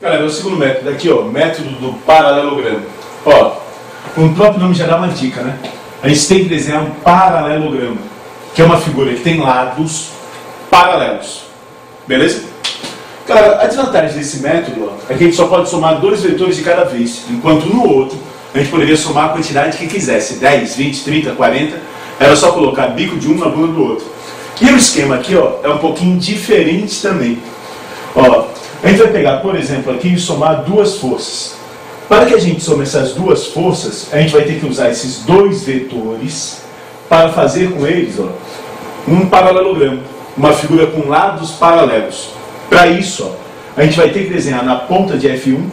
Galera, é o segundo método aqui, ó, método do paralelogramo. Ó, o próprio nome já dá uma dica, né? A gente tem que desenhar um paralelogramo, que é uma figura que tem lados paralelos. Beleza? Galera, a desvantagem desse método, ó, é que a gente só pode somar dois vetores de cada vez, enquanto no outro a gente poderia somar a quantidade que quisesse, 10, 20, 30, 40, era só colocar bico de um na bunda do outro. E o esquema aqui, ó, é um pouquinho diferente também. Ó, a gente vai pegar, por exemplo, aqui e somar duas forças. Para que a gente some essas duas forças, a gente vai ter que usar esses dois vetores para fazer com eles, ó, um paralelogramo, uma figura com lados paralelos. Para isso, ó, a gente vai ter que desenhar na ponta de F1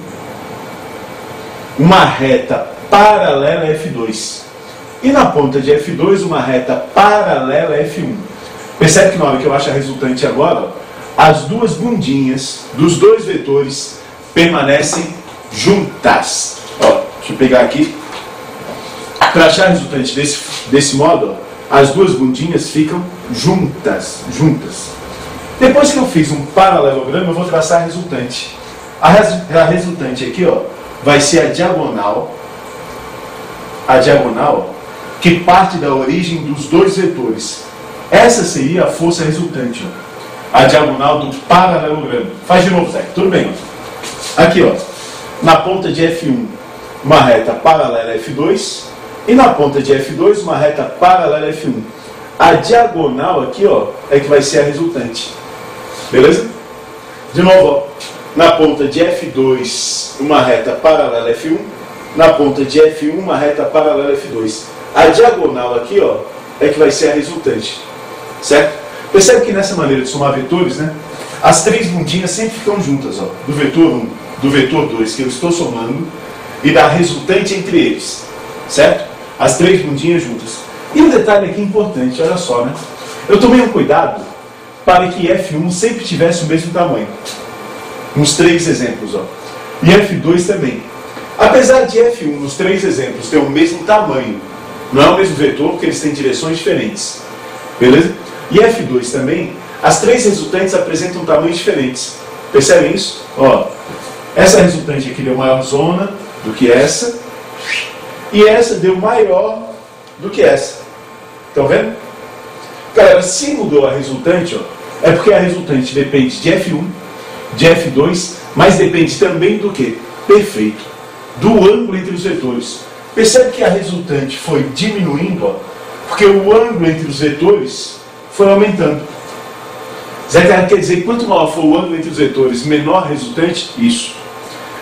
uma reta paralela a F2 e na ponta de F2 uma reta paralela a F1. Percebe que na hora que eu acho a resultante agora, ó, as duas bundinhas dos dois vetores permanecem juntas. Ó, deixa eu pegar aqui. Para achar a resultante desse modo, ó, as duas bundinhas ficam juntas. Depois que eu fiz um paralelogramo, eu vou traçar a resultante. A resultante aqui, ó, vai ser a diagonal que parte da origem dos dois vetores. Essa seria a força resultante, ó, a diagonal do paralelogramo. Faz de novo, Zé. Tudo bem. Aqui, ó, na ponta de F1, uma reta paralela a F2 e na ponta de F2, uma reta paralela a F1. A diagonal aqui, ó, é que vai ser a resultante. Beleza? De novo, ó, na ponta de F2, uma reta paralela a F1, na ponta de F1, uma reta paralela a F2. A diagonal aqui, ó, é que vai ser a resultante. Certo? Percebe que nessa maneira de somar vetores, né, as três bundinhas sempre ficam juntas, ó, do vetor 1, do vetor 2 que eu estou somando e da resultante entre eles. Certo? As três bundinhas juntas. E um detalhe aqui importante, olha só, né? Eu tomei um cuidado para que F1 sempre tivesse o mesmo tamanho. Nos três exemplos, ó. E F2 também. Apesar de F1 nos três exemplos ter o mesmo tamanho, não é o mesmo vetor porque eles têm direções diferentes. Beleza? E F2 também, as três resultantes apresentam tamanhos diferentes. Percebem isso? Ó, essa resultante aqui deu maior zona do que essa, e essa deu maior do que essa. Estão vendo? Galera, se mudou a resultante, ó, é porque a resultante depende de F1, de F2, mas depende também do quê? Perfeito. Do ângulo entre os vetores. Percebe que a resultante foi diminuindo, ó, porque o ângulo entre os vetores foi aumentando. Zé, quer dizer que quanto maior for o ângulo entre os vetores, menor a resultante? Isso.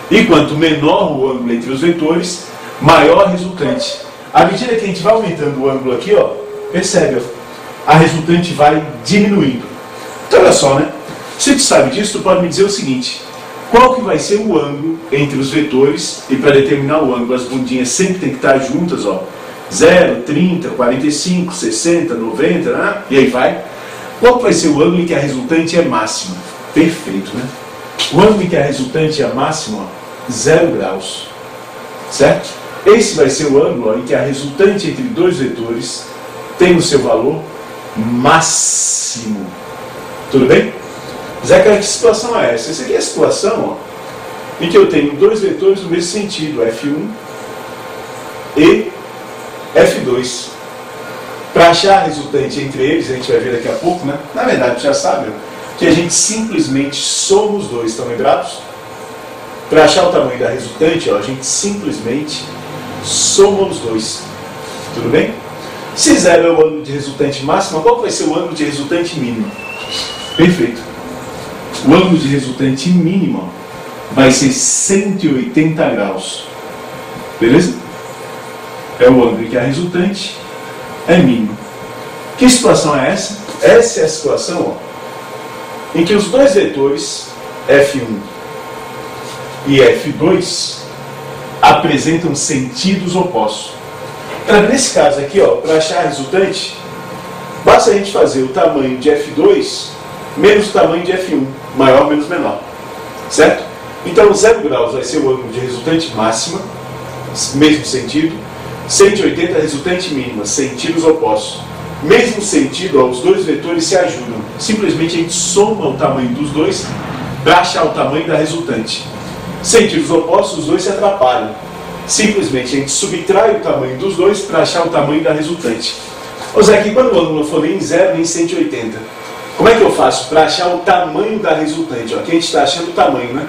E quanto menor o ângulo entre os vetores, maior a resultante. À medida que a gente vai aumentando o ângulo aqui, ó, percebe, ó, a resultante vai diminuindo. Então olha só, né? Se tu sabe disso, tu pode me dizer o seguinte: qual que vai ser o ângulo entre os vetores? E para determinar o ângulo, as bundinhas sempre tem que estar juntas, ó. 0, 30, 45, 60, 90, né? E aí vai. Qual que vai ser o ângulo em que a resultante é máxima? Perfeito, né? O ângulo em que a resultante é máxima, ó, 0 graus. Certo? Esse vai ser o ângulo, ó, em que a resultante entre dois vetores tem o seu valor máximo. Tudo bem? Zé, que situação é essa? Essa aqui é a situação, ó, em que eu tenho dois vetores no mesmo sentido, F1 e F2. Para achar a resultante entre eles, a gente vai ver daqui a pouco, né? Na verdade, já sabe, ó, que a gente simplesmente soma os dois. Estão lembrados? Para achar o tamanho da resultante, ó, a gente simplesmente soma os dois. Tudo bem? Se 0 é o ângulo de resultante máxima, qual vai ser o ângulo de resultante mínimo? Perfeito. O ângulo de resultante mínimo vai ser 180 graus. Beleza? É o ângulo em que a resultante é mínimo. Que situação é essa? Essa é a situação, ó, em que os dois vetores F1 e F2 apresentam sentidos opostos. Então, nesse caso aqui, para achar a resultante, basta a gente fazer o tamanho de F2 menos o tamanho de F1, maior menos menor. Certo? Então 0 graus vai ser o ângulo de resultante máxima, mesmo sentido. 180 resultante mínima, sentidos opostos. Mesmo sentido, os dois vetores se ajudam. Simplesmente a gente soma o tamanho dos dois para achar o tamanho da resultante. Sentidos opostos, os dois se atrapalham. Simplesmente a gente subtrai o tamanho dos dois para achar o tamanho da resultante. Ô Zé, aqui quando o ângulo não for nem 0 nem 180, como é que eu faço para achar o tamanho da resultante? Ó, aqui a gente está achando o tamanho, né?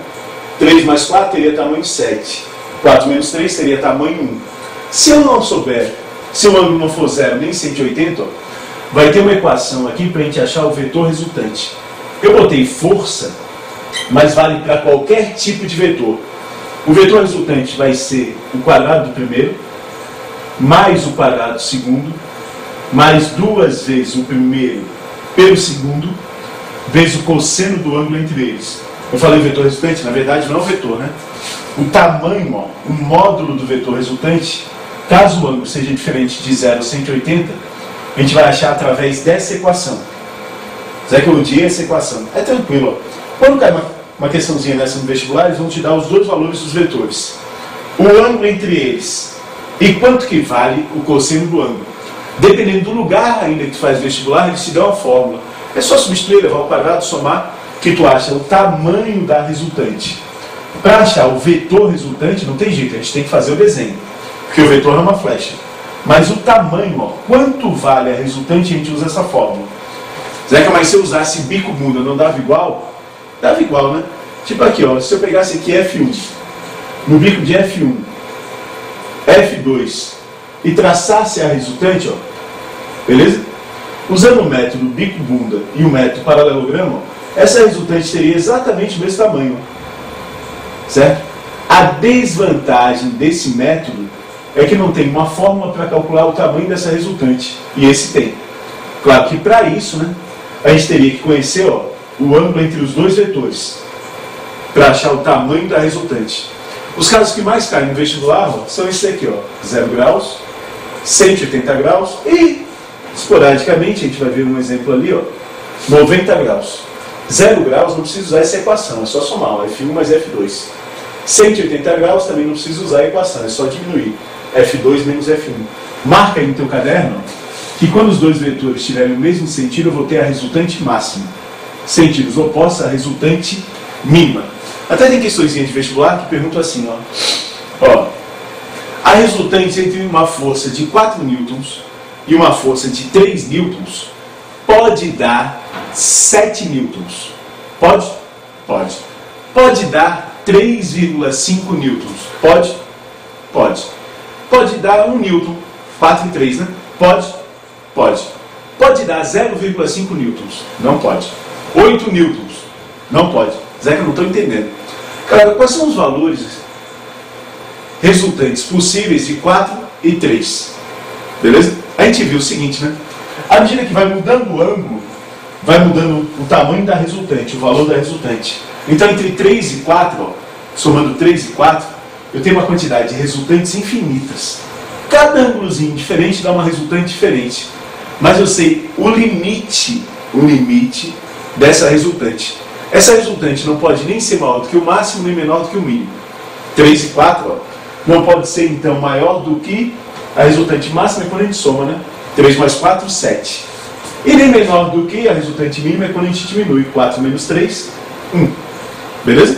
3 mais 4 teria tamanho 7. 4 menos 3 teria tamanho 1. Se eu não souber, se o ângulo não for 0 nem 180, ó, vai ter uma equação aqui para a gente achar o vetor resultante. Eu botei força, mas vale para qualquer tipo de vetor. O vetor resultante vai ser o quadrado do primeiro, mais o quadrado do segundo, mais 2 vezes o primeiro pelo segundo, vezes o cosseno do ângulo entre eles. Eu falei vetor resultante, na verdade não é o vetor, né? O tamanho, ó, o módulo do vetor resultante, caso o ângulo seja diferente de 0 a 180, a gente vai achar através dessa equação. Será que eu odiei essa equação? É tranquilo, ó. Quando cai uma questãozinha dessa no vestibular, eles vão te dar os dois valores dos vetores. O ângulo entre eles e quanto que vale o cosseno do ângulo. Dependendo do lugar ainda que tu faz vestibular, eles te dão a fórmula. É só substituir, levar ao quadrado, somar, que tu acha o tamanho da resultante. Para achar o vetor resultante, não tem jeito, a gente tem que fazer o desenho. Porque o vetor é uma flecha. Mas o tamanho, ó, quanto vale a resultante, a gente usa essa fórmula. Será que mais se eu usasse bico bunda não dava igual? Dava igual, né? Tipo aqui, ó, se eu pegasse aqui F1, no bico de F1, F2, e traçasse a resultante, ó, beleza? Usando o método bico bunda e o método paralelogramo, essa resultante teria exatamente o mesmo tamanho, ó, certo? A desvantagem desse método é que não tem uma fórmula para calcular o tamanho dessa resultante, e esse tem. Claro que para isso, né, a gente teria que conhecer, ó, o ângulo entre os dois vetores, para achar o tamanho da resultante. Os casos que mais caem no vestibular, ó, são esses aqui, ó, 0 graus, 180 graus e, esporadicamente, a gente vai ver um exemplo ali, ó, 90 graus. 0 graus não precisa usar essa equação, é só somar, ó, F1 mais F2. 180 graus também não precisa usar a equação, é só diminuir, F2 menos F1. Marca aí no teu caderno que quando os dois vetores tiverem o mesmo sentido, eu vou ter a resultante máxima. Sentidos opostos, a resultante mínima. Até tem questões de vestibular que perguntam assim, ó, a resultante entre uma força de 4 newtons e uma força de 3 newtons pode dar 7 newtons. Pode? Pode. Pode dar 3,5 newtons. Pode? Pode. Pode dar 1 newton. 4 e 3, né? Pode? Pode. Pode dar 0,5 newtons. Não pode. 8 newtons. Não pode. Zé, que eu não estou entendendo. Cara, quais são os valores resultantes possíveis de 4 e 3? Beleza? A gente viu o seguinte, né? À medida que vai mudando o ângulo, vai mudando o tamanho da resultante, o valor da resultante. Então, entre 3 e 4, ó, somando 3 e 4, eu tenho uma quantidade de resultantes infinitas. Cada ângulozinho diferente dá uma resultante diferente. Mas eu sei o limite dessa resultante. Essa resultante não pode nem ser maior do que o máximo, nem menor do que o mínimo. 3 e 4, ó, não pode ser, então, maior do que a resultante máxima, é quando a gente soma, né? 3 mais 4, 7. E nem menor do que a resultante mínima é quando a gente diminui. 4 menos 3, 1. Beleza?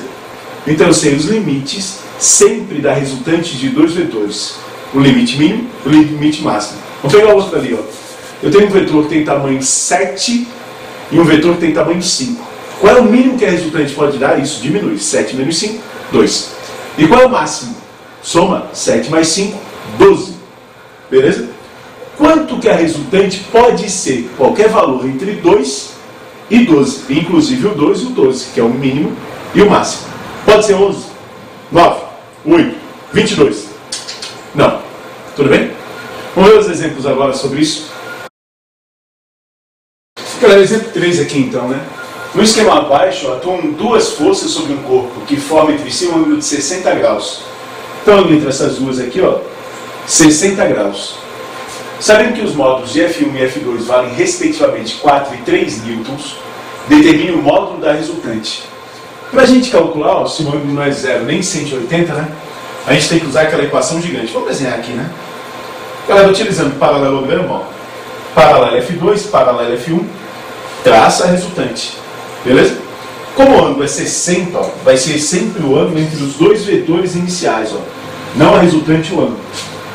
Então eu sei os limites sempre da resultante de dois vetores. O limite mínimo e o limite máximo. Vamos pegar o outro ali, ó. Eu tenho um vetor que tem tamanho 7 e um vetor que tem tamanho 5. Qual é o mínimo que a resultante pode dar? Isso diminui. 7 menos 5, 2. E qual é o máximo? Soma 7 mais 5, 12. Beleza? Quanto que a resultante pode ser? Qualquer valor entre 2 e 12. Inclusive o 2 e o 12, que é o mínimo e o máximo. Pode ser 11, 9, 8, 22. Não. Tudo bem? Vamos ver os exemplos agora sobre isso? Galera, exemplo 3 aqui então, né? No esquema abaixo, atuam duas forças sobre um corpo que forma entre si um ângulo de 60 graus. Então, entre essas duas aqui, ó, 60 graus. Sabendo que os módulos de F1 e F2 valem respectivamente 4 e 3 newtons, determine o módulo da resultante. Para a gente calcular, ó, se o ângulo não é 0 nem 180, né? A gente tem que usar aquela equação gigante. Vamos desenhar aqui, né? Galera, utilizando paralelogramo, ó, paralelo F2, paralelo F1, traça a resultante. Beleza? Como o ângulo é 60, ó, vai ser sempre o ângulo entre os dois vetores iniciais, ó, não a resultante e o ângulo.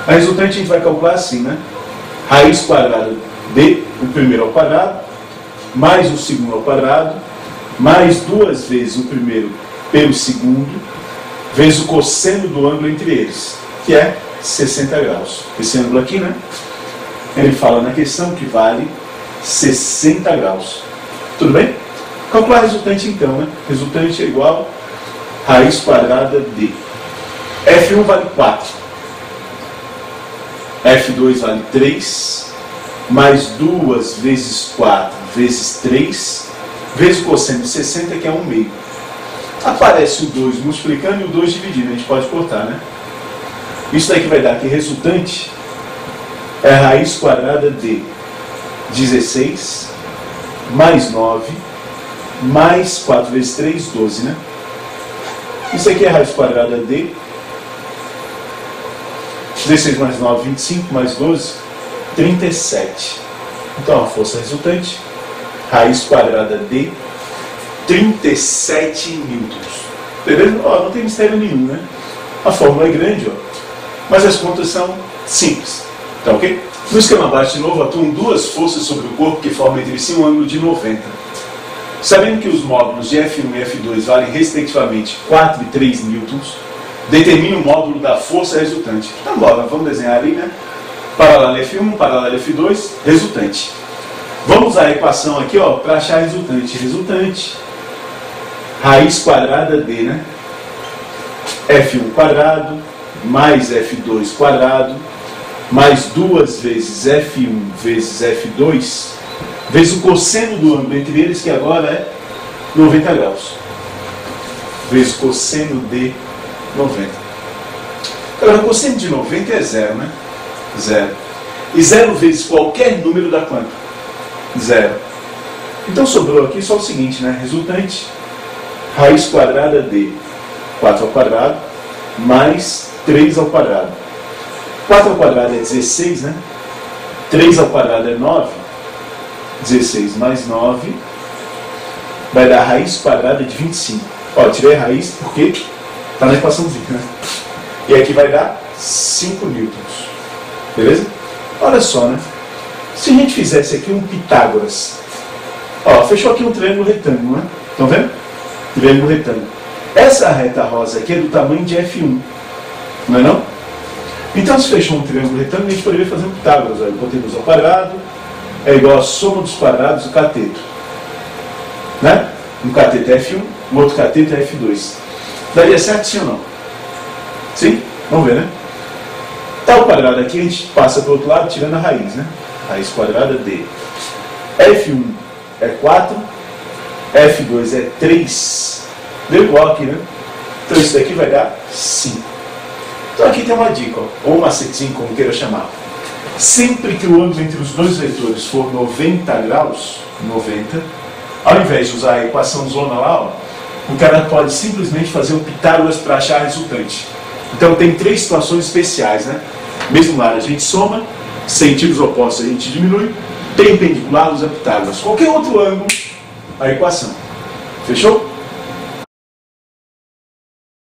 A resultante a gente vai calcular assim, né? Raiz quadrada de o primeiro ao quadrado, mais o segundo ao quadrado, mais 2 vezes o primeiro pelo segundo, vezes o cosseno do ângulo entre eles, que é 60 graus. Esse ângulo aqui, né? Ele fala na questão que vale 60 graus. Tudo bem? Calcular a resultante então, né? Resultante é igual a raiz quadrada de F1 vale 4, F2 vale 3, mais 2 vezes 4 vezes 3, vezes o cosseno de 60, que é 1/2. Aparece o 2 multiplicando e o 2 dividindo, a gente pode cortar, né? Isso daqui vai dar que resultante é a raiz quadrada de 16, mais 9, mais 4 vezes 3, 12, né? Isso aqui é a raiz quadrada de 16 mais 9, 25, mais 12, 37. Então, a força resultante, raiz quadrada de 37 newtons. Beleza? Ó, não tem mistério nenhum, né? A fórmula é grande, ó, mas as contas são simples. Tá ok? No esquema abaixo, de novo, atuam duas forças sobre o corpo que formam entre si um ângulo de 90. Sabendo que os módulos de F1 e F2 valem respectivamente 4 e 3 newtons, determine o módulo da força resultante. Então, bora, vamos desenhar ali, né? Paralelo F1, paralelo F2, resultante. Vamos usar a equação aqui, ó, para achar a resultante. Resultante, raiz quadrada de, né? F1 quadrado, mais F2 quadrado, mais 2 vezes F1 vezes F2, vezes o cosseno do ângulo entre eles, que agora é 90 graus. Vezes o cosseno de 90. Agora, o cosseno de 90 é 0, né? 0. E 0 vezes qualquer número dá quanto? 0. Então sobrou aqui só o seguinte, né? Resultante, raiz quadrada de 4 ao quadrado, mais 3 ao quadrado. 4 ao quadrado é 16, né? 3 ao quadrado é 9. 16 mais 9 vai dar raiz quadrada de 25. Ó, eu tirei a raiz porque está na equaçãozinha, né? E aqui vai dar 5 newtons. Beleza? Olha só, né? Se a gente fizesse aqui um Pitágoras, ó, fechou aqui um triângulo retângulo, né? Estão vendo? Triângulo retângulo. Essa reta rosa aqui é do tamanho de F1, não é não? Então, se fechou um triângulo retângulo, a gente poderia fazer um Pitágoras. Olha, hipotenusa ao quadrado é igual a soma dos quadrados do cateto. Né? Um cateto é F1, o outro cateto é F2. Daria certo sim ou não? Sim? Vamos ver, né? Tal quadrado aqui, a gente passa para o outro lado, tirando a raiz, né? Raiz quadrada de F1 é 4, F2 é 3. Deu igual aqui, né? Então isso daqui vai dar 5. Então aqui tem uma dica, ó, ou um macetinho, como queira chamar. Sempre que o ângulo entre os dois vetores for 90 graus, 90, ao invés de usar a equação zona lá, ó, o cara pode simplesmente fazer um Pitágoras para achar a resultante. Então tem 3 situações especiais, né? Mesmo lado a gente soma, sentidos opostos a gente diminui, perpendicular usa Pitágoras. Qualquer outro ângulo, a equação. Fechou?